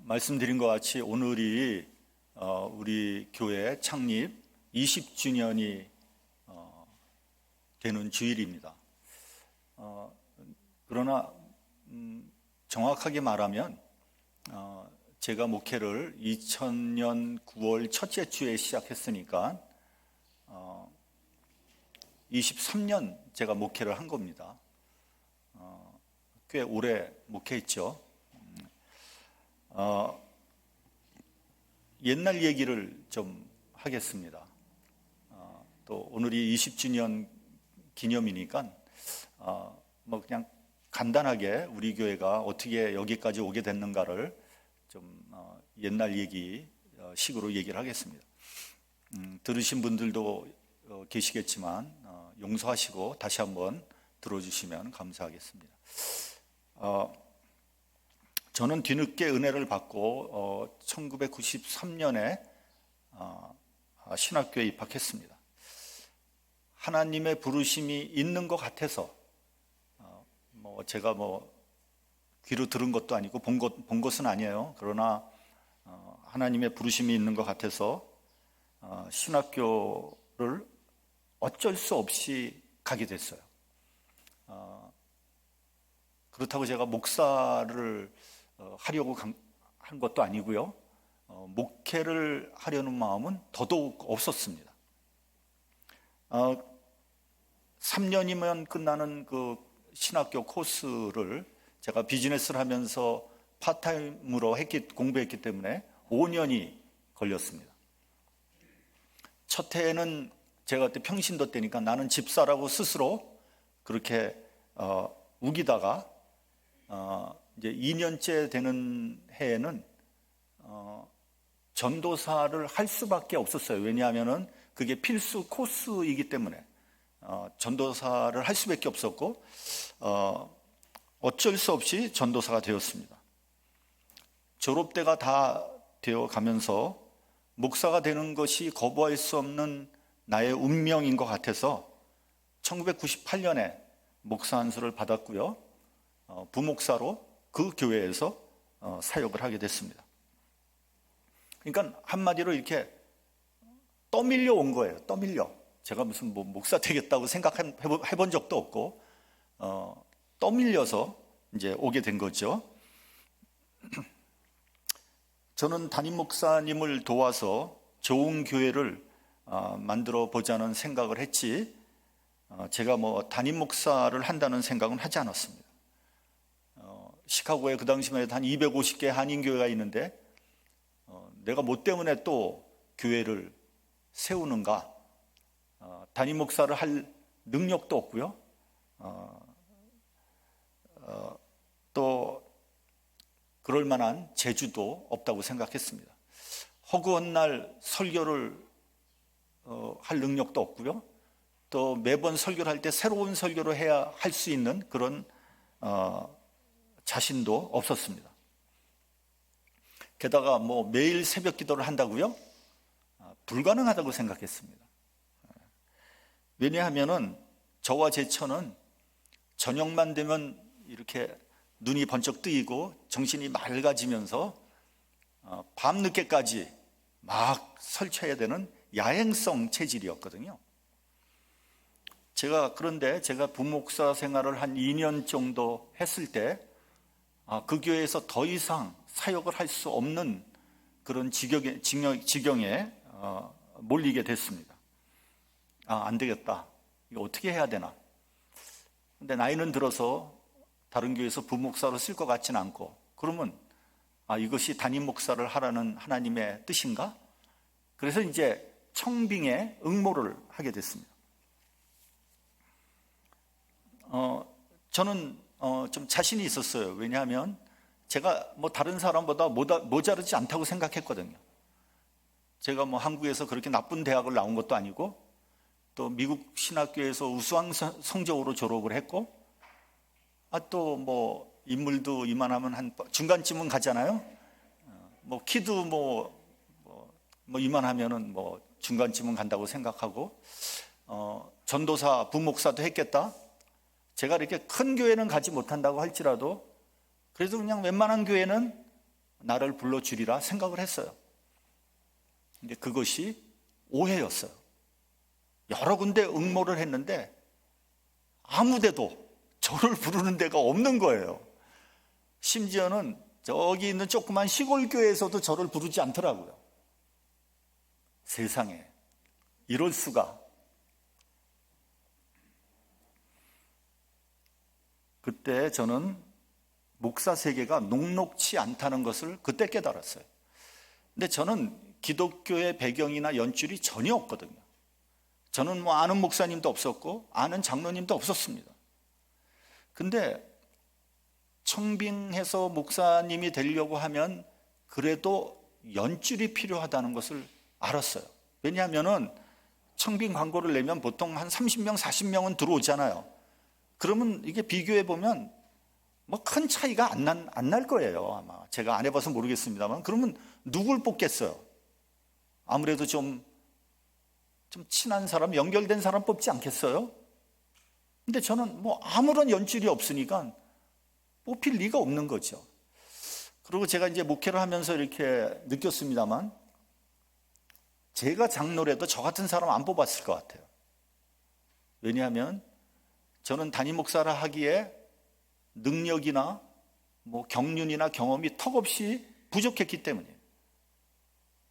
말씀드린 것 같이 오늘이 우리 교회 창립 20주년이 되는 주일입니다. 그러나 정확하게 말하면 제가 목회를 2000년 9월 첫째 주에 시작했으니까 23년 제가 목회를 한 겁니다. 꽤 오래 목회했죠. 옛날 얘기를 좀 하겠습니다. 또 오늘이 20주년 기념이니까 뭐 그냥 간단하게 우리 교회가 어떻게 여기까지 오게 됐는가를 좀 옛날 얘기 식으로 얘기를 하겠습니다. 들으신 분들도 계시겠지만 용서하시고 다시 한번 들어주시면 감사하겠습니다. 저는 뒤늦게 은혜를 받고 1993년에 신학교에 입학했습니다. 하나님의 부르심이 있는 것 같아서 제가 귀로 들은 것도 아니고 본 것은 아니에요. 그러나 하나님의 부르심이 있는 것 같아서 신학교를 어쩔 수 없이 가게 됐어요. 그렇다고 제가 목사를 하려고 한 것도 아니고요. 목회를 하려는 마음은 더더욱 없었습니다. 3년이면 끝나는 그 신학교 코스를 제가 비즈니스를 하면서 파트타임으로 공부했기 때문에 5년이 걸렸습니다. 첫 해에는 제가 그때 평신도 때니까 나는 집사라고 스스로 그렇게 우기다가 이제 2년째 되는 해에는 전도사를 할 수밖에 없었어요. 왜냐하면은 그게 필수 코스이기 때문에 전도사를 할 수밖에 없었고 어쩔 수 없이 전도사가 되었습니다. 졸업대가 다 되어 가면서 목사가 되는 것이 거부할 수 없는 나의 운명인 것 같아서 1998년에 목사 안수를 받았고요. 부목사로 그 교회에서 사역을 하게 됐습니다. 그러니까 한마디로 이렇게 떠밀려 온 거예요. 떠밀려. 제가 무슨 목사 되겠다고 생각해본 적도 없고 떠밀려서 이제 오게 된 거죠. 저는 담임 목사님을 도와서 좋은 교회를 만들어 보자는 생각을 했지 제가 담임 목사를 한다는 생각은 하지 않았습니다. 시카고에 그 당시만 해도 한 250개 한인교회가 있는데 내가 뭐 때문에 또 교회를 세우는가? 담임 목사를 할 능력도 없고요. 또 그럴 만한 재주도 없다고 생각했습니다. 허구한 날 설교를 할 능력도 없고요. 또 매번 설교를 할 때 새로운 설교를 해야 할 수 있는 그런 자신도 없었습니다. 게다가 매일 새벽 기도를 한다고요? 불가능하다고 생각했습니다. 왜냐하면은 저와 제 처는 저녁만 되면 이렇게 눈이 번쩍 뜨이고 정신이 맑아지면서 밤늦게까지 막 설쳐야 되는 야행성 체질이었거든요. 그런데 제가 부목사 생활을 한 2년 정도 했을 때 그 교회에서 더 이상 사역을 할 수 없는 그런 지경에 몰리게 됐습니다. 안 되겠다. 이거 어떻게 해야 되나? 근데 나이는 들어서 다른 교회에서 부목사로 쓸 것 같지는 않고 그러면 이것이 담임 목사를 하라는 하나님의 뜻인가? 그래서 이제 청빙에 응모를 하게 됐습니다. 저는 좀 자신이 있었어요. 왜냐하면 제가 다른 사람보다 모자르지 않다고 생각했거든요. 제가 한국에서 그렇게 나쁜 대학을 나온 것도 아니고 또 미국 신학교에서 우수한 성적으로 졸업을 했고 또 인물도 이만하면 한 중간쯤은 가잖아요. 키도 이만하면은 중간쯤은 간다고 생각하고 전도사 부목사도 했겠다. 제가 이렇게 큰 교회는 가지 못한다고 할지라도 그래서 그냥 웬만한 교회는 나를 불러주리라 생각을 했어요. 근데 그것이 오해였어요. 여러 군데 응모를 했는데 아무데도 저를 부르는 데가 없는 거예요. 심지어는 저기 있는 조그만 시골 교회에서도 저를 부르지 않더라고요. 세상에, 이럴 수가. 그때 저는 목사 세계가 녹록치 않다는 것을 그때 깨달았어요. 근데 저는 기독교의 배경이나 연줄이 전혀 없거든요. 저는 뭐 아는 목사님도 없었고 아는 장로님도 없었습니다. 근데 청빙해서 목사님이 되려고 하면 그래도 연줄이 필요하다는 것을 알았어요. 왜냐하면 청빙 광고를 내면 보통 한 30명, 40명은 들어오잖아요. 그러면 이게 비교해 보면 뭐 큰 차이가 안 날 거예요. 아마 제가 안 해봐서 모르겠습니다만. 그러면 누굴 뽑겠어요? 아무래도 좀 친한 사람, 연결된 사람 뽑지 않겠어요? 근데 저는 뭐 아무런 연줄이 없으니까 뽑힐 리가 없는 거죠. 그리고 제가 이제 목회를 하면서 이렇게 느꼈습니다만, 제가 장로라도 저 같은 사람 안 뽑았을 것 같아요. 왜냐하면 저는 담임 목사를 하기에 능력이나 뭐 경륜이나 경험이 턱없이 부족했기 때문이에요.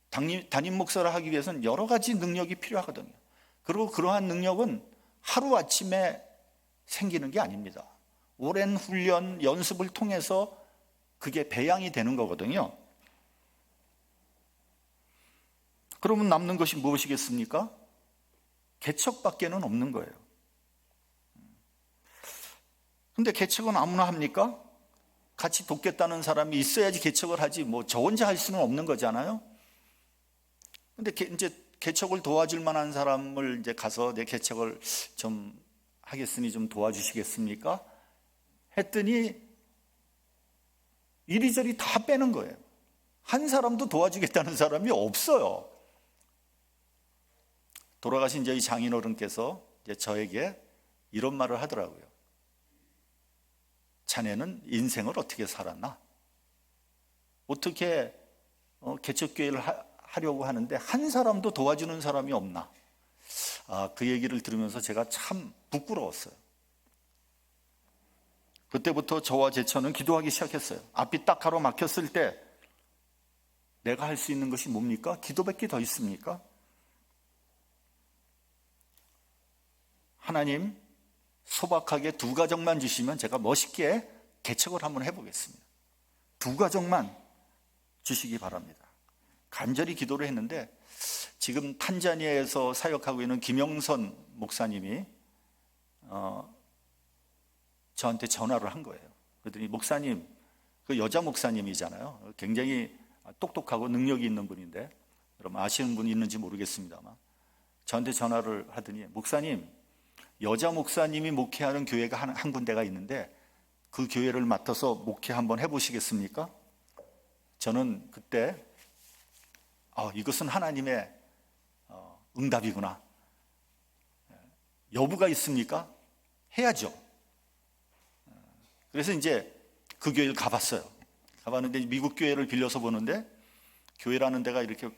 담임 목사를 하기 위해서는 여러 가지 능력이 필요하거든요. 그리고 그러한 능력은 하루아침에 생기는 게 아닙니다. 오랜 훈련, 연습을 통해서 그게 배양이 되는 거거든요. 그러면 남는 것이 무엇이겠습니까? 개척밖에는 없는 거예요. 근데 개척은 아무나 합니까? 같이 돕겠다는 사람이 있어야지 개척을 하지, 뭐 저 혼자 할 수는 없는 거잖아요. 근데 이제 개척을 도와줄 만한 사람을 이제 가서 내 개척을 좀 하겠으니 좀 도와주시겠습니까? 했더니 이리저리 다 빼는 거예요. 한 사람도 도와주겠다는 사람이 없어요. 돌아가신 저희 장인어른께서 이제 저에게 이런 말을 하더라고요. 자네는 인생을 어떻게 살았나? 어떻게 개척교회를 하려고 하는데 한 사람도 도와주는 사람이 없나? 그 얘기를 들으면서 제가 참 부끄러웠어요. 그때부터 저와 제 처는 기도하기 시작했어요. 앞이 딱 가로막혔을 때 내가 할 수 있는 것이 뭡니까? 기도밖에 더 있습니까? 하나님, 소박하게 2가정만 주시면 제가 멋있게 개척을 한번 해보겠습니다. 2가정만 주시기 바랍니다. 간절히 기도를 했는데 지금 탄자니아에서 사역하고 있는 김영선 목사님이 저한테 전화를 한 거예요. 그랬더니 목사님, 그 여자 목사님이잖아요. 굉장히 똑똑하고 능력이 있는 분인데, 여러분 아시는 분이 있는지 모르겠습니다만 저한테 전화를 하더니 목사님, 여자 목사님이 목회하는 교회가 한 군데가 있는데 그 교회를 맡아서 목회 한번 해보시겠습니까? 저는 그때 이것은 하나님의 응답이구나. 여부가 있습니까? 해야죠. 그래서 이제 그 교회를 가봤어요. 가봤는데 미국 교회를 빌려서 보는데, 교회라는 데가 이렇게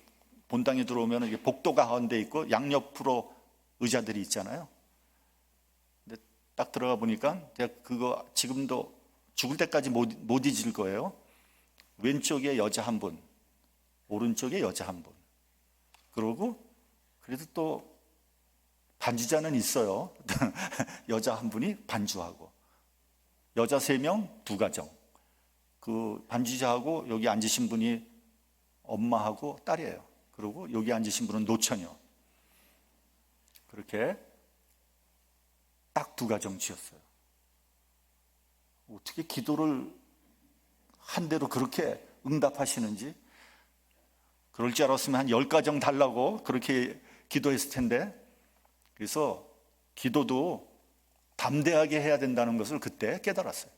본당에 들어오면 이게 복도가 가운데 있고 양옆으로 의자들이 있잖아요. 근데 딱 들어가 보니까 제가 그거 지금도 죽을 때까지 못 잊을 거예요. 왼쪽에 여자 한 분, 오른쪽에 여자 한 분. 그러고 그래도 또 반주자는 있어요. 여자 한 분이 반주하고, 여자 3명, 2가정. 그 반주자하고 여기 앉으신 분이 엄마하고 딸이에요. 그리고 여기 앉으신 분은 노처녀. 그렇게 딱 2가정 지었어요. 어떻게 기도를 한 대로 그렇게 응답하시는지. 그럴 줄 알았으면 한 10가정 달라고 그렇게 기도했을 텐데. 그래서 기도도 담대하게 해야 된다는 것을 그때 깨달았어요.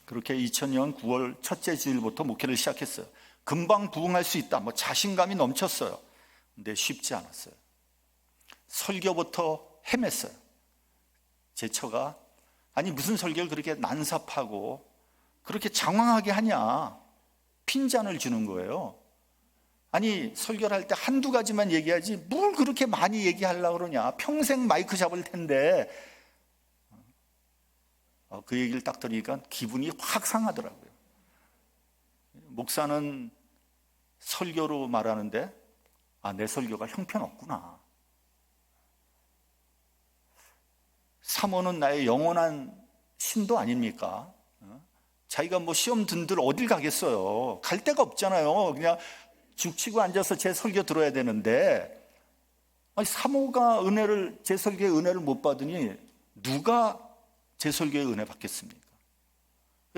그렇게 2000년 9월 첫째 주일부터 목회를 시작했어요. 금방 부흥할 수 있다, 뭐 자신감이 넘쳤어요. 근데 쉽지 않았어요. 설교부터 헤맸어요. 제 처가 아니 무슨 설교를 그렇게 난삽하고 그렇게 장황하게 하냐. 핀잔을 주는 거예요. 아니 설교를 할 때 한두 가지만 얘기하지 뭘 그렇게 많이 얘기하려고 그러냐. 평생 마이크 잡을 텐데. 그 얘기를 딱 들으니까 기분이 확 상하더라고요. 목사는 설교로 말하는데 내 설교가 형편없구나. 사모는 나의 영원한 신도 아닙니까? 자기가 뭐 시험 든들 어딜 가겠어요. 갈 데가 없잖아요. 그냥 죽치고 앉아서 제 설교 들어야 되는데, 사모가 제 설교의 은혜를 못 받으니 누가 제 설교의 은혜 받겠습니까?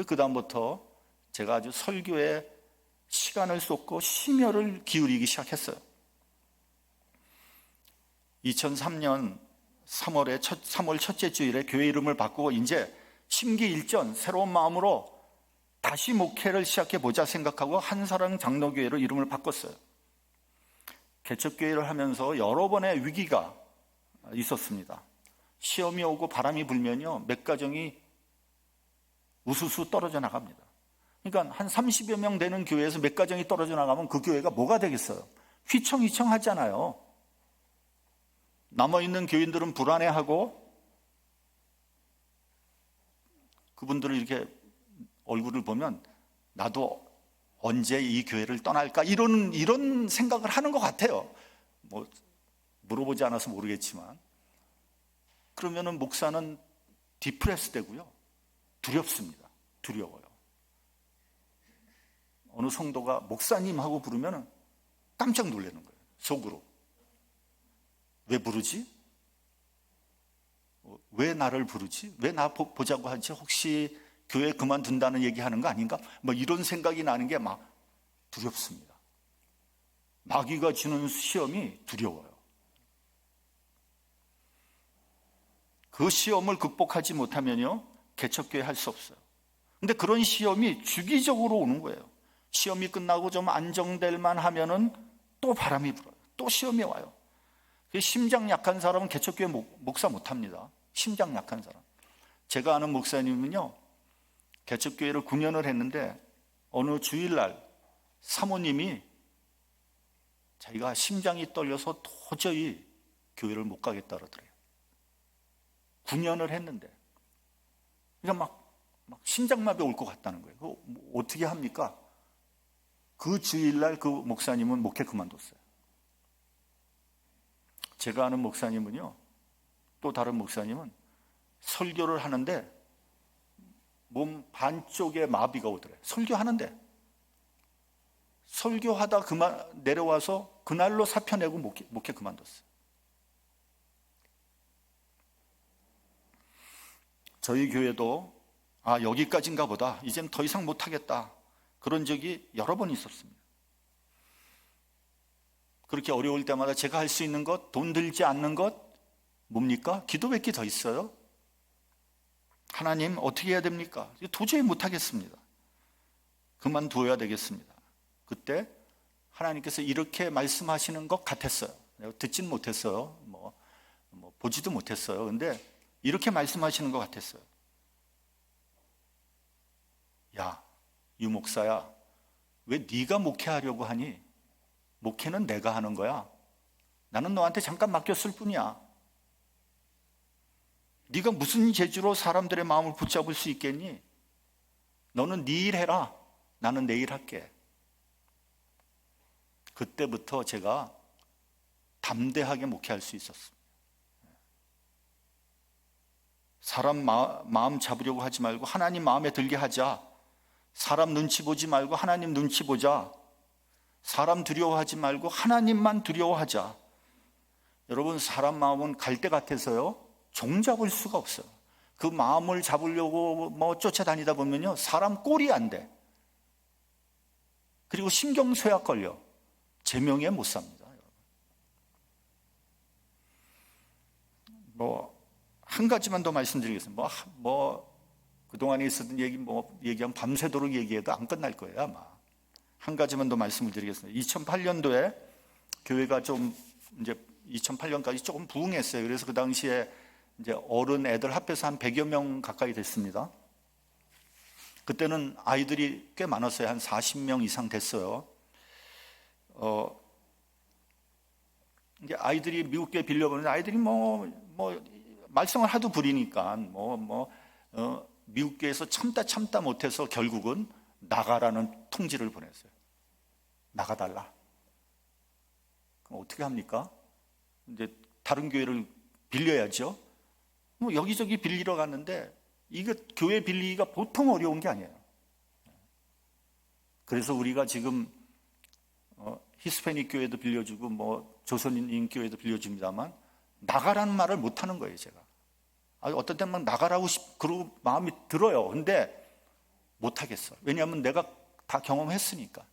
그 다음부터 제가 아주 설교에 시간을 쏟고 심혈을 기울이기 시작했어요. 2003년 3월 첫째 주일에 교회 이름을 바꾸고 이제 심기일전 새로운 마음으로 다시 목회를 시작해보자 생각하고 한사랑 장로교회로 이름을 바꿨어요. 개척교회를 하면서 여러 번의 위기가 있었습니다. 시험이 오고 바람이 불면요, 몇 가정이 우수수 떨어져 나갑니다. 그러니까 한 30여 명 되는 교회에서 몇 가정이 떨어져 나가면 그 교회가 뭐가 되겠어요? 휘청휘청하잖아요. 남아있는 교인들은 불안해하고 그분들을 이렇게 얼굴을 보면 나도 언제 이 교회를 떠날까 이런 생각을 하는 것 같아요. 뭐 물어보지 않아서 모르겠지만. 그러면은 목사는 디프레스 되고요. 두렵습니다. 두려워요. 어느 성도가 목사님 하고 부르면 깜짝 놀라는 거예요. 속으로. 왜 부르지? 왜 나를 부르지? 왜 나 보자고 하지? 혹시 교회 그만둔다는 얘기하는 거 아닌가? 뭐 이런 생각이 나는 게 막 두렵습니다. 마귀가 주는 시험이 두려워요. 그 시험을 극복하지 못하면요, 개척교회 할 수 없어요. 근데 그런 시험이 주기적으로 오는 거예요. 시험이 끝나고 좀 안정될 만 하면은 또 바람이 불어요. 또 시험이 와요. 심장 약한 사람은 개척교회 목사 못합니다. 심장 약한 사람. 제가 아는 목사님은요, 개척교회를 9년을 했는데 어느 주일날 사모님이 자기가 심장이 떨려서 도저히 교회를 못 가겠다 그러더래요. 9년을 했는데. 그러니까 막 심장마비 올 것 같다는 거예요. 그거 어떻게 합니까? 그 주일날 그 목사님은 목회 그만뒀어요. 제가 아는 목사님은요, 또 다른 목사님은 설교를 하는데 몸 반쪽에 마비가 오더래요. 설교하는데. 설교하다 내려와서 그날로 사표 내고 목회 그만뒀어요. 저희 교회도 여기까지인가 보다. 이젠 더 이상 못하겠다. 그런 적이 여러 번 있었습니다. 그렇게 어려울 때마다 제가 할 수 있는 것, 돈 들지 않는 것 뭡니까? 기도밖에 더 있어요. 하나님 어떻게 해야 됩니까? 도저히 못하겠습니다. 그만두어야 되겠습니다. 그때 하나님께서 이렇게 말씀하시는 것 같았어요. 내가 듣진 못했어요. 뭐 보지도 못했어요. 근데 이렇게 말씀하시는 것 같았어요. 야, 유 목사야, 왜 네가 목회하려고 하니? 목회는 내가 하는 거야. 나는 너한테 잠깐 맡겼을 뿐이야. 네가 무슨 재주로 사람들의 마음을 붙잡을 수 있겠니? 너는 네 일 해라. 나는 내 일 할게. 그때부터 제가 담대하게 목회할 수 있었습니다. 사람 마음 잡으려고 하지 말고 하나님 마음에 들게 하자. 사람 눈치 보지 말고 하나님 눈치 보자. 사람 두려워하지 말고 하나님만 두려워하자. 여러분, 사람 마음은 갈대 같아서요, 종잡을 수가 없어요. 그 마음을 잡으려고 쫓아다니다 보면요, 사람 꼴이 안 돼. 그리고 신경쇠약 걸려. 제명에 못 삽니다. 한 가지만 더 말씀드리겠습니다. 그동안에 있었던 얘기하면 밤새도록 얘기해도 안 끝날 거예요, 아마. 한 가지만 더 말씀을 드리겠습니다. 2008년도에 교회가 좀 이제 2008년까지 조금 부흥했어요. 그래서 그 당시에 이제 어른 애들 합해서 한 100여 명 가까이 됐습니다. 그때는 아이들이 꽤 많았어요. 한 40명 이상 됐어요. 이게 아이들이 미국 교회 빌려보는데 아이들이 말썽을 하도 부리니까 미국 교회에서 참다 못해서 결국은 나가라는 통지를 보냈어요. 나가달라. 그럼 어떻게 합니까? 이제 다른 교회를 빌려야죠. 여기저기 빌리러 갔는데 이거 교회 빌리기가 보통 어려운 게 아니에요. 그래서 우리가 지금 히스패닉 교회도 빌려주고 조선인 교회도 빌려줍니다만 나가라는 말을 못 하는 거예요, 제가. 어떤 때는 나가라고 그러고 마음이 들어요. 근데 못 하겠어. 왜냐하면 내가 다 경험했으니까.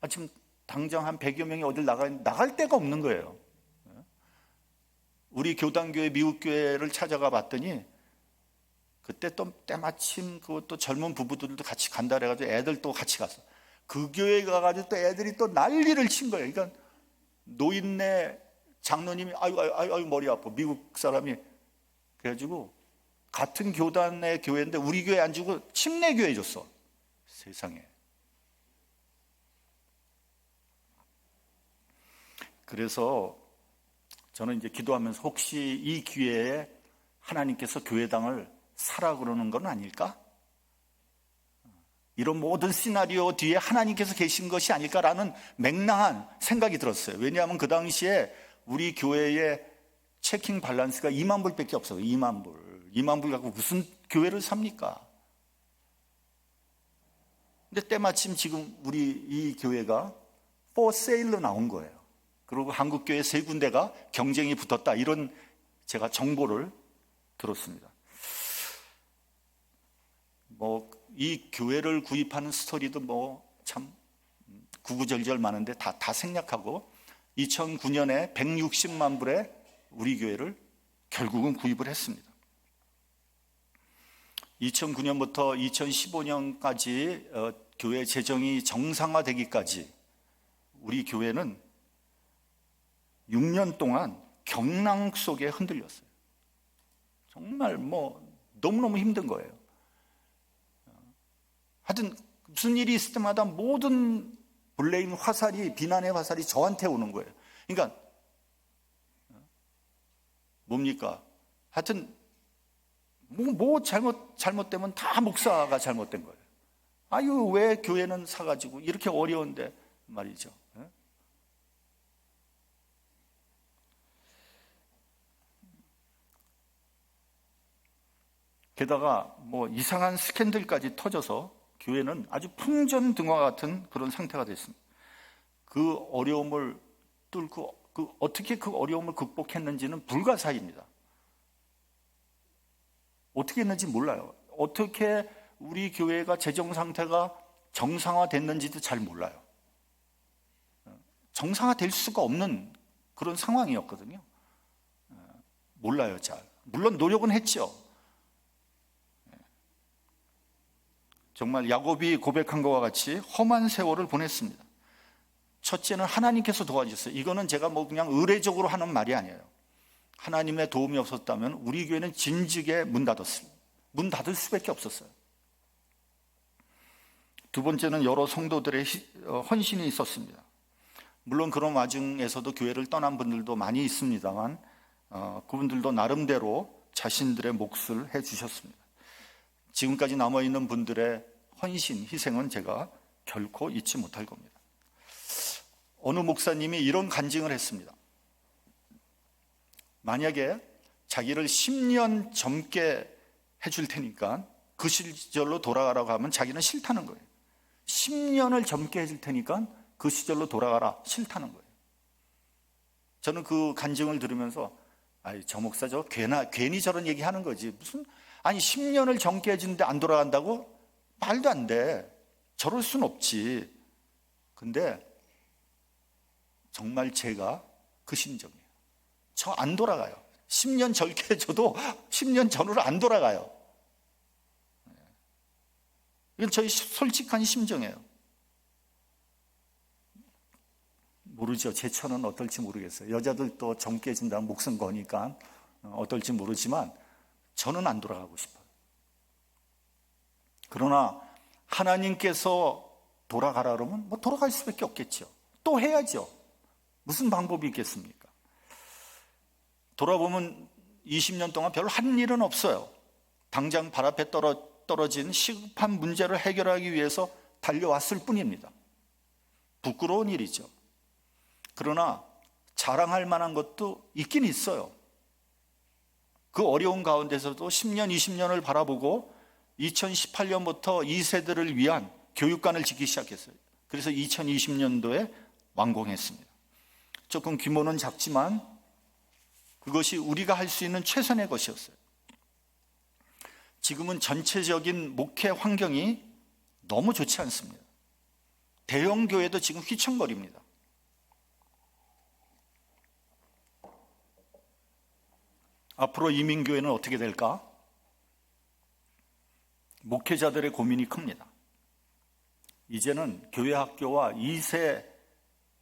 지금 당장 한 100여 명이 어딜 나갈 데가 없는 거예요. 우리 교단교회 미국 교회를 찾아가 봤더니 그때 또 때마침 그것도 젊은 부부들도 같이 간다 그래가지고 애들 또 같이 갔어. 그 교회 가가지고 또 애들이 또 난리를 친 거예요. 그러니까 노인네 장로님이 아유 머리 아파. 미국 사람이 그래가지고 같은 교단의 교회인데 우리 교회 안 주고 침례 교회 줬어. 세상에. 그래서 저는 이제 기도하면서 혹시 이 기회에 하나님께서 교회당을 사라 그러는 건 아닐까? 이런 모든 시나리오 뒤에 하나님께서 계신 것이 아닐까라는 맹랑한 생각이 들었어요. 왜냐하면 그 당시에 우리 교회의 체킹 밸런스가 2만 불밖에 없어요. 2만 불. 2만 불 갖고 무슨 교회를 삽니까? 근데 때마침 지금 우리 이 교회가 for sale로 나온 거예요. 그리고 한국 교회 3군데가 경쟁이 붙었다. 이런 제가 정보를 들었습니다. 이 교회를 구입하는 스토리도 참 구구절절 많은데 다 생략하고 2009년에 160만 불에 우리 교회를 결국은 구입을 했습니다. 2009년부터 2015년까지 교회 재정이 정상화되기까지 우리 교회는 6년 동안 경랑 속에 흔들렸어요. 정말 너무너무 힘든 거예요. 하여튼 무슨 일이 있을 때마다 모든 블레임 화살이, 비난의 화살이 저한테 오는 거예요. 그러니까 뭡니까? 하여튼 잘못되면 다 목사가 잘못된 거예요. 아유, 왜 교회는 사가지고 이렇게 어려운데 말이죠. 게다가 이상한 스캔들까지 터져서 교회는 아주 풍전등화 같은 그런 상태가 됐습니다. 그 어려움을 뚫고 어떻게 그 어려움을 극복했는지는 불가사의입니다. 어떻게 했는지 몰라요. 어떻게 우리 교회가 재정 상태가 정상화됐는지도 잘 몰라요. 정상화될 수가 없는 그런 상황이었거든요. 몰라요, 잘. 물론 노력은 했죠. 정말 야곱이 고백한 것과 같이 험한 세월을 보냈습니다. 첫째는 하나님께서 도와주셨어요. 이거는 제가 그냥 의례적으로 하는 말이 아니에요. 하나님의 도움이 없었다면 우리 교회는 진즉에 문 닫을 수밖에 없었어요. 두 번째는 여러 성도들의 헌신이 있었습니다. 물론 그런 와중에서도 교회를 떠난 분들도 많이 있습니다만 그분들도 나름대로 자신들의 몫을 해주셨습니다. 지금까지 남아있는 분들의 헌신, 희생은 제가 결코 잊지 못할 겁니다. 어느 목사님이 이런 간증을 했습니다. 만약에 자기를 10년 젊게 해줄 테니까 그 시절로 돌아가라고 하면 자기는 싫다는 거예요. 10년을 젊게 해줄 테니까 그 시절로 돌아가라, 싫다는 거예요. 저는 그 간증을 들으면서 저 목사 괜히 저런 얘기 하는 거지. 10년을 젊게 해주는데 안 돌아간다고? 말도 안 돼. 저럴 순 없지. 근데 정말 제가 그 심정이에요. 저 안 돌아가요. 10년 젊게 해줘도 10년 전으로 안 돌아가요. 이건 저희 솔직한 심정이에요. 모르죠. 제 처는 어떨지 모르겠어요. 여자들 또 젊게 해준다면 목숨 거니까 어떨지 모르지만 저는 안 돌아가고 싶어요. 그러나 하나님께서 돌아가라 그러면 뭐 돌아갈 수밖에 없겠죠. 또 해야죠. 무슨 방법이 있겠습니까? 돌아보면 20년 동안 별로 한 일은 없어요. 당장 발 앞에 떨어진 시급한 문제를 해결하기 위해서 달려왔을 뿐입니다. 부끄러운 일이죠. 그러나 자랑할 만한 것도 있긴 있어요. 그 어려운 가운데서도 10년, 20년을 바라보고 2018년부터 2세들을 위한 교육관을 짓기 시작했어요. 그래서 2020년도에 완공했습니다. 조금 규모는 작지만 그것이 우리가 할 수 있는 최선의 것이었어요. 지금은 전체적인 목회 환경이 너무 좋지 않습니다. 대형 교회도 지금 휘청거립니다. 앞으로 이민교회는 어떻게 될까? 목회자들의 고민이 큽니다. 이제는 교회 학교와 2세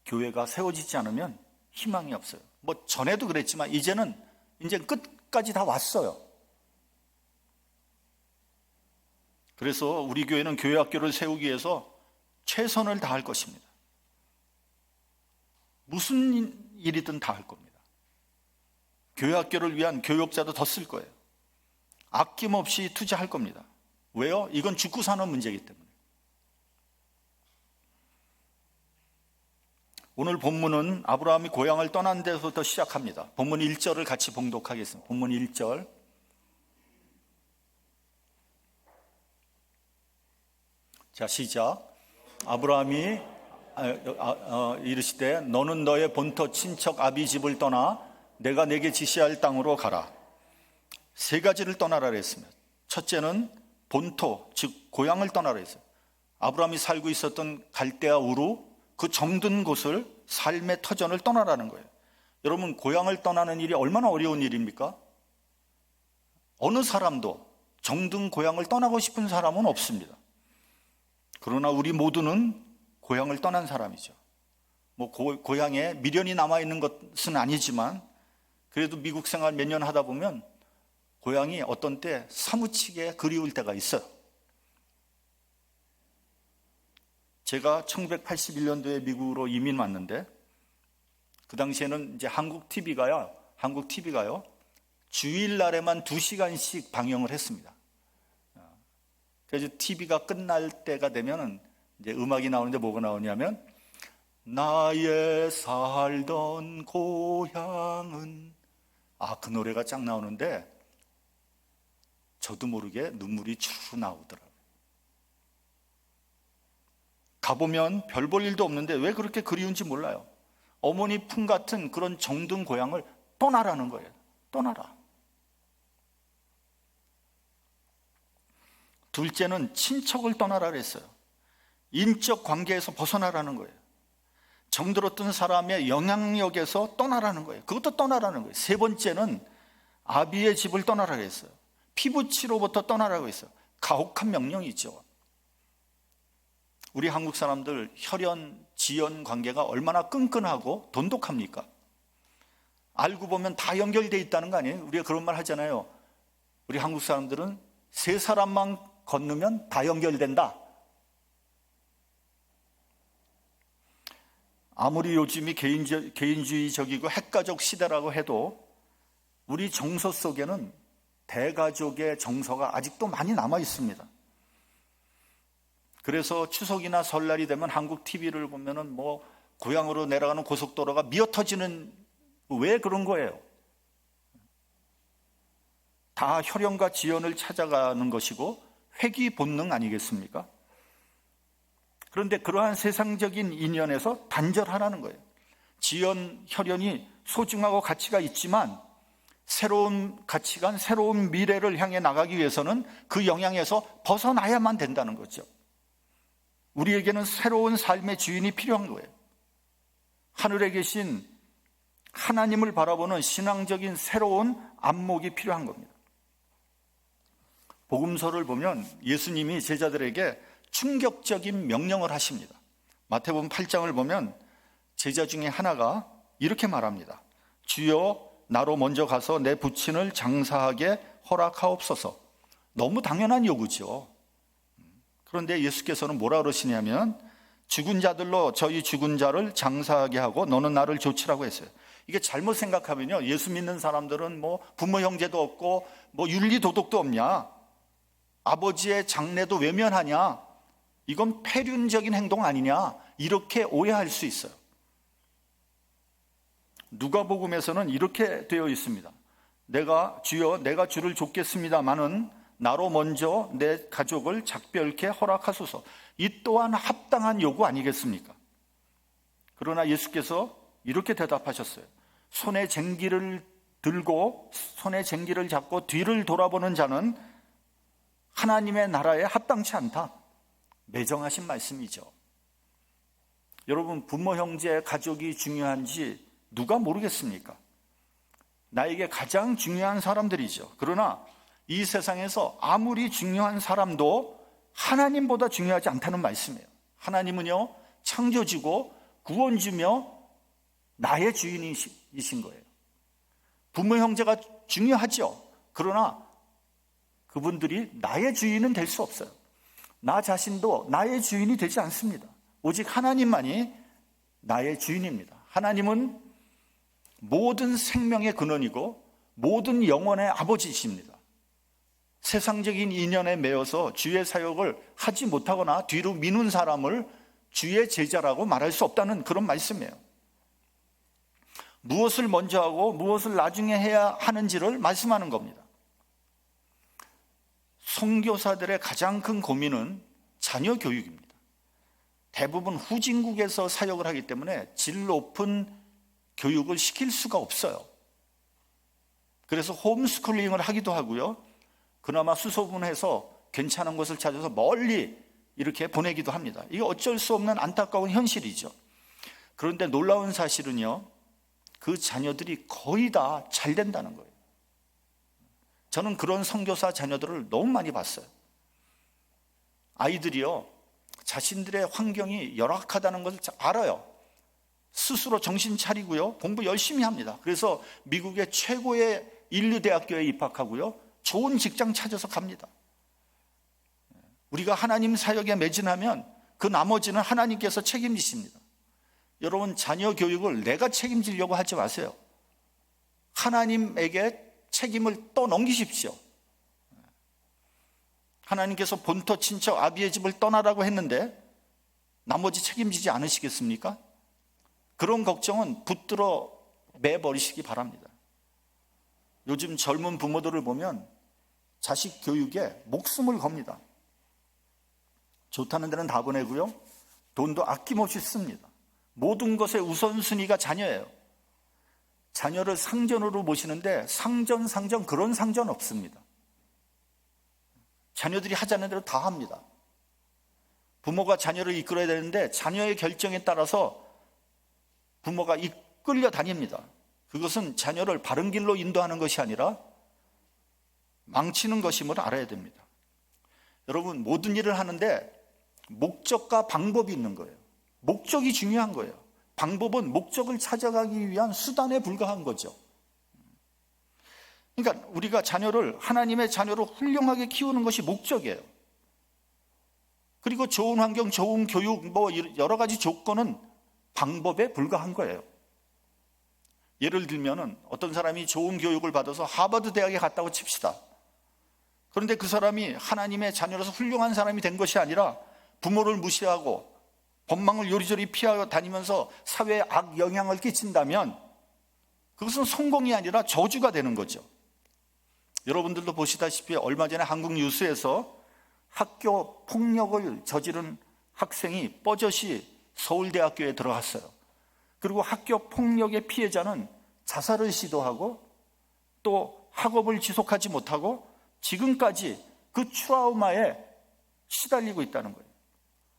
교회가 세워지지 않으면 희망이 없어요. 뭐 전에도 그랬지만 이제는 이제 끝까지 다 왔어요. 그래서 우리 교회는 교회 학교를 세우기 위해서 최선을 다할 것입니다. 무슨 일이든 다 할 겁니다. 교회 학교를 위한 교육자도 더 쓸 거예요. 아낌없이 투자할 겁니다. 왜요? 이건 죽고 사는 문제이기 때문에. 오늘 본문은 아브라함이 고향을 떠난 데서부터 시작합니다. 본문 1절을 같이 봉독하겠습니다. 본문 1절. 자, 시작. 아브라함이 이르시되 너는 너의 본토 친척 아비 집을 떠나 내가 내게 지시할 땅으로 가라. 세 가지를 떠나라 그랬습니다. 첫째는 본토, 즉 고향을 떠나라 했어요. 아브라함이 살고 있었던 갈대아 우루, 그 정든 곳을 삶의 터전을 떠나라는 거예요. 여러분, 고향을 떠나는 일이 얼마나 어려운 일입니까? 어느 사람도 정든 고향을 떠나고 싶은 사람은 없습니다. 그러나 우리 모두는 고향을 떠난 사람이죠. 뭐 고향에 미련이 남아있는 것은 아니지만 그래도 미국 생활 몇 년 하다 보면 고향이 어떤 때 사무치게 그리울 때가 있어요. 제가 1981년도에 미국으로 이민 왔는데 그 당시에는 이제 한국 TV가요 주일날에만 2시간씩 방영을 했습니다. 그래서 TV가 끝날 때가 되면은 이제 음악이 나오는데 뭐가 나오냐면 나의 살던 고향은 그 노래가 쫙 나오는데 저도 모르게 눈물이 주르르 나오더라고요. 가보면 별 볼 일도 없는데 왜 그렇게 그리운지 몰라요. 어머니 품 같은 그런 정든 고향을 떠나라는 거예요. 떠나라. 둘째는 친척을 떠나라 그랬어요. 인적 관계에서 벗어나라는 거예요. 정들었던 사람의 영향력에서 떠나라는 거예요. 그것도 떠나라는 거예요. 세 번째는 아비의 집을 떠나라 그랬어요. 피부치로부터 떠나라고 했어요. 가혹한 명령이죠. 우리 한국 사람들 혈연, 지연 관계가 얼마나 끈끈하고 돈독합니까? 알고 보면 다 연결되어 있다는 거 아니에요? 우리가 그런 말 하잖아요. 우리 한국 사람들은 세 사람만 건너면 다 연결된다. 아무리 요즘이 개인주의적이고 핵가족 시대라고 해도 우리 정서 속에는 대가족의 정서가 아직도 많이 남아 있습니다. 그래서 추석이나 설날이 되면 한국 TV를 보면은 뭐 고향으로 내려가는 고속도로가 미어터지는 왜 그런 거예요? 다 혈연과 지연을 찾아가는 것이고 회귀 본능 아니겠습니까? 그런데 그러한 세상적인 인연에서 단절하라는 거예요. 지연, 혈연이 소중하고 가치가 있지만 새로운 가치관, 새로운 미래를 향해 나가기 위해서는 그 영향에서 벗어나야만 된다는 거죠. 우리에게는 새로운 삶의 주인이 필요한 거예요. 하늘에 계신 하나님을 바라보는 신앙적인 새로운 안목이 필요한 겁니다. 복음서를 보면 예수님이 제자들에게 충격적인 명령을 하십니다. 마태복음 8장을 보면 제자 중에 하나가 이렇게 말합니다. 주여 나로 먼저 가서 내 부친을 장사하게 허락하옵소서. 너무 당연한 요구죠. 그런데 예수께서는 뭐라 그러시냐면 죽은 자들로 저희 죽은 자를 장사하게 하고 너는 나를 조치라고 했어요. 이게 잘못 생각하면요, 예수 믿는 사람들은 뭐 부모 형제도 없고 뭐 윤리 도덕도 없냐, 아버지의 장례도 외면하냐, 이건 폐륜적인 행동 아니냐, 이렇게 오해할 수 있어요. 누가복음에서는 이렇게 되어 있습니다. 주여 내가 주를 좇겠습니다마는 나로 먼저 내 가족을 작별케 허락하소서. 이 또한 합당한 요구 아니겠습니까? 그러나 예수께서 이렇게 대답하셨어요. 손에 쟁기를 잡고 뒤를 돌아보는 자는 하나님의 나라에 합당치 않다. 매정하신 말씀이죠. 여러분, 부모, 형제, 가족이 중요한지 누가 모르겠습니까? 나에게 가장 중요한 사람들이죠. 그러나 이 세상에서 아무리 중요한 사람도 하나님보다 중요하지 않다는 말씀이에요. 하나님은요, 창조주고 구원주며 나의 주인이신 거예요. 부모, 형제가 중요하죠. 그러나 그분들이 나의 주인은 될 수 없어요. 나 자신도 나의 주인이 되지 않습니다. 오직 하나님만이 나의 주인입니다. 하나님은 모든 생명의 근원이고 모든 영혼의 아버지이십니다. 세상적인 인연에 매여서 주의 사역을 하지 못하거나 뒤로 미는 사람을 주의 제자라고 말할 수 없다는 그런 말씀이에요. 무엇을 먼저 하고 무엇을 나중에 해야 하는지를 말씀하는 겁니다. 선교사들의 가장 큰 고민은 자녀 교육입니다. 대부분 후진국에서 사역을 하기 때문에 질 높은 교육을 시킬 수가 없어요. 그래서 홈스쿨링을 하기도 하고요, 그나마 수소문해서 괜찮은 곳을 찾아서 멀리 이렇게 보내기도 합니다. 이게 어쩔 수 없는 안타까운 현실이죠. 그런데 놀라운 사실은요, 그 자녀들이 거의 다 잘 된다는 거예요. 저는 그런 선교사 자녀들을 너무 많이 봤어요. 아이들이요, 자신들의 환경이 열악하다는 것을 알아요. 스스로 정신 차리고요, 공부 열심히 합니다. 그래서 미국의 최고의 인류대학교에 입학하고요, 좋은 직장 찾아서 갑니다. 우리가 하나님 사역에 매진하면 그 나머지는 하나님께서 책임지십니다. 여러분, 자녀 교육을 내가 책임지려고 하지 마세요. 하나님에게 책임을 떠넘기십시오. 하나님께서 본토 친척 아비의 집을 떠나라고 했는데 나머지 책임지지 않으시겠습니까? 그런 걱정은 붙들어 매버리시기 바랍니다. 요즘 젊은 부모들을 보면 자식 교육에 목숨을 겁니다. 좋다는 데는 다 보내고요, 돈도 아낌없이 씁니다. 모든 것의 우선순위가 자녀예요. 자녀를 상전으로 모시는데 상전 그런 상전 없습니다. 자녀들이 하자는 대로 다 합니다. 부모가 자녀를 이끌어야 되는데 자녀의 결정에 따라서 부모가 이끌려 다닙니다. 그것은 자녀를 바른 길로 인도하는 것이 아니라 망치는 것임을 알아야 됩니다. 여러분, 모든 일을 하는데 목적과 방법이 있는 거예요. 목적이 중요한 거예요. 방법은 목적을 찾아가기 위한 수단에 불과한 거죠. 그러니까 우리가 자녀를 하나님의 자녀로 훌륭하게 키우는 것이 목적이에요. 그리고 좋은 환경, 좋은 교육, 뭐 여러 가지 조건은 방법에 불과한 거예요. 예를 들면은 어떤 사람이 좋은 교육을 받아서 하버드 대학에 갔다고 칩시다. 그런데 그 사람이 하나님의 자녀로서 훌륭한 사람이 된 것이 아니라 부모를 무시하고 법망을 요리조리 피하여 다니면서 사회에 악 영향을 끼친다면 그것은 성공이 아니라 저주가 되는 거죠. 여러분들도 보시다시피 얼마 전에 한국 뉴스에서 학교 폭력을 저지른 학생이 뻐젓이 서울대학교에 들어갔어요. 그리고 학교 폭력의 피해자는 자살을 시도하고 또 학업을 지속하지 못하고 지금까지 그 트라우마에 시달리고 있다는 거예요.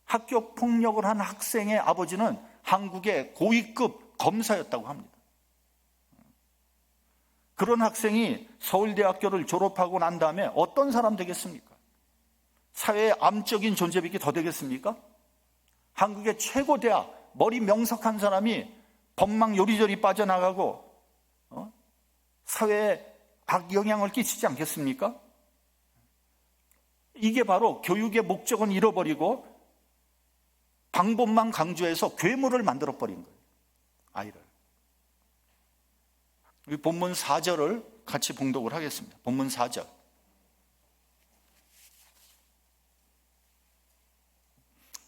학교 폭력을 한 학생의 아버지는 한국의 고위급 검사였다고 합니다. 그런 학생이 서울대학교를 졸업하고 난 다음에 어떤 사람 되겠습니까? 사회의 암적인 존재밖에 더 되겠습니까? 한국의 최고 대학, 머리 명석한 사람이 법망 요리조리 빠져나가고 사회에 악영향을 끼치지 않겠습니까? 이게 바로 교육의 목적은 잃어버리고 방법만 강조해서 괴물을 만들어버린 거예요. 아이를. 우리 본문 4절을 같이 봉독을 하겠습니다. 본문 4절.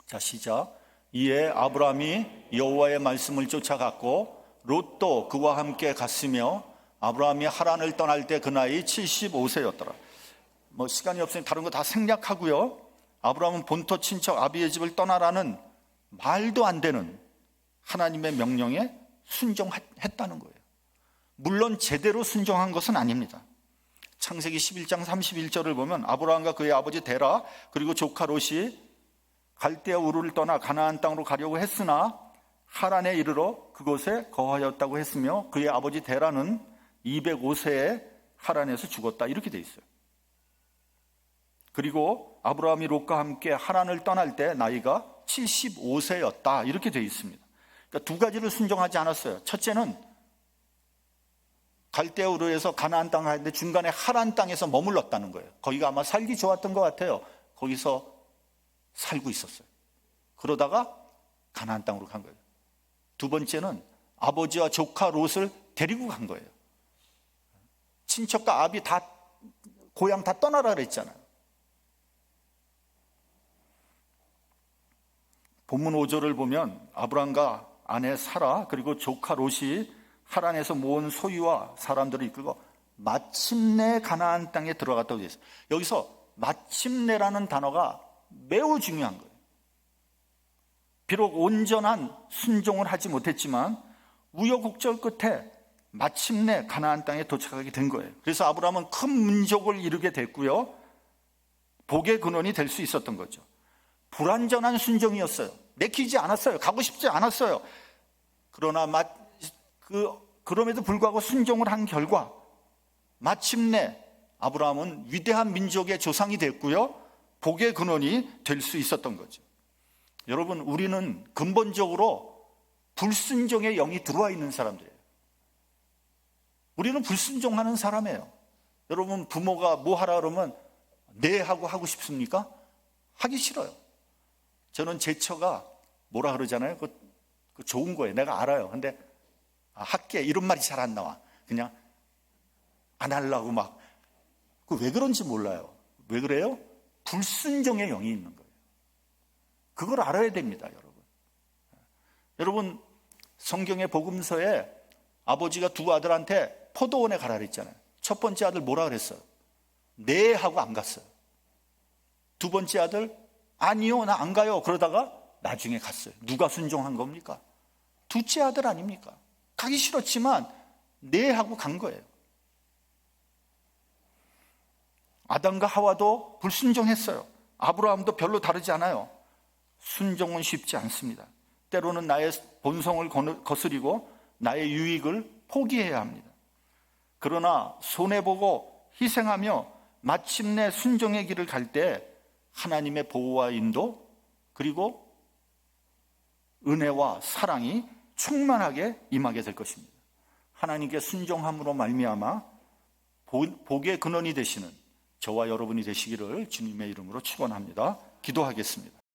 자, 시작. 이에 아브라함이 여호와의 말씀을 쫓아갔고 롯도 그와 함께 갔으며 아브라함이 하란을 떠날 때 그 나이 75세였더라. 시간이 없으니 다른 거 다 생략하고요. 아브라함은 본토 친척 아비의 집을 떠나라는 말도 안 되는 하나님의 명령에 순종했다는 거예요. 물론 제대로 순종한 것은 아닙니다. 창세기 11장 31절을 보면 아브라함과 그의 아버지 데라 그리고 조카 롯이 갈대아 우르를 떠나 가나안 땅으로 가려고 했으나 하란에 이르러 그곳에 거하였다고 했으며 그의 아버지 데라는 205세에 하란에서 죽었다, 이렇게 돼 있어요. 그리고 아브라함이 롯과 함께 하란을 떠날 때 나이가 75세였다, 이렇게 돼 있습니다. 그러니까 두 가지를 순종하지 않았어요. 첫째는 갈대아 우르에서 가나안 땅을 가는데 중간에 하란 땅에서 머물렀다는 거예요. 거기가 아마 살기 좋았던 것 같아요. 거기서 살고 있었어요. 그러다가 가나안 땅으로 간 거예요. 두 번째는 아버지와 조카 롯을 데리고 간 거예요. 친척과 아비 다 고향 다 떠나라 그랬잖아요. 본문 5절을 보면 아브람과 아내 사라 그리고 조카 롯이 하란에서 모은 소유와 사람들을 이끌고 마침내 가나안 땅에 들어갔다고 되어 있어요. 여기서 마침내라는 단어가 매우 중요한 거예요. 비록 온전한 순종을 하지 못했지만 우여곡절 끝에 마침내 가나안 땅에 도착하게 된 거예요. 그래서 아브라함은 큰 민족을 이루게 됐고요, 복의 근원이 될 수 있었던 거죠. 불완전한 순종이었어요. 내키지 않았어요. 가고 싶지 않았어요. 그러나 그럼에도 불구하고 순종을 한 결과 마침내 아브라함은 위대한 민족의 조상이 됐고요, 복의 근원이 될 수 있었던 거죠. 여러분, 우리는 근본적으로 불순종의 영이 들어와 있는 사람들이에요. 우리는 불순종하는 사람이에요. 여러분, 부모가 뭐 하라 그러면 네 하고 싶습니까? 하기 싫어요. 저는 제 처가 뭐라 그러잖아요. 그 좋은 거예요. 내가 알아요. 근데 할게 이런 말이 잘 안 나와. 그냥 안 하려고 막. 왜 그런지 몰라요. 왜 그래요? 불순종의 영이 있는 거예요. 그걸 알아야 됩니다, 여러분. 여러분, 성경의 복음서에 아버지가 두 아들한테 포도원에 가라 그랬잖아요. 첫 번째 아들 뭐라 그랬어요? 네 하고 안 갔어요. 두 번째 아들 아니요, 나 안 가요. 그러다가 나중에 갔어요. 누가 순종한 겁니까? 둘째 아들 아닙니까? 가기 싫었지만 네 하고 간 거예요. 아담과 하와도 불순종했어요. 아브라함도 별로 다르지 않아요. 순종은 쉽지 않습니다. 때로는 나의 본성을 거스리고 나의 유익을 포기해야 합니다. 그러나 손해보고 희생하며 마침내 순종의 길을 갈 때 하나님의 보호와 인도 그리고 은혜와 사랑이 충만하게 임하게 될 것입니다. 하나님께 순종함으로 말미암아 복의 근원이 되시는 저와 여러분이 되시기를 주님의 이름으로 축원합니다. 기도하겠습니다.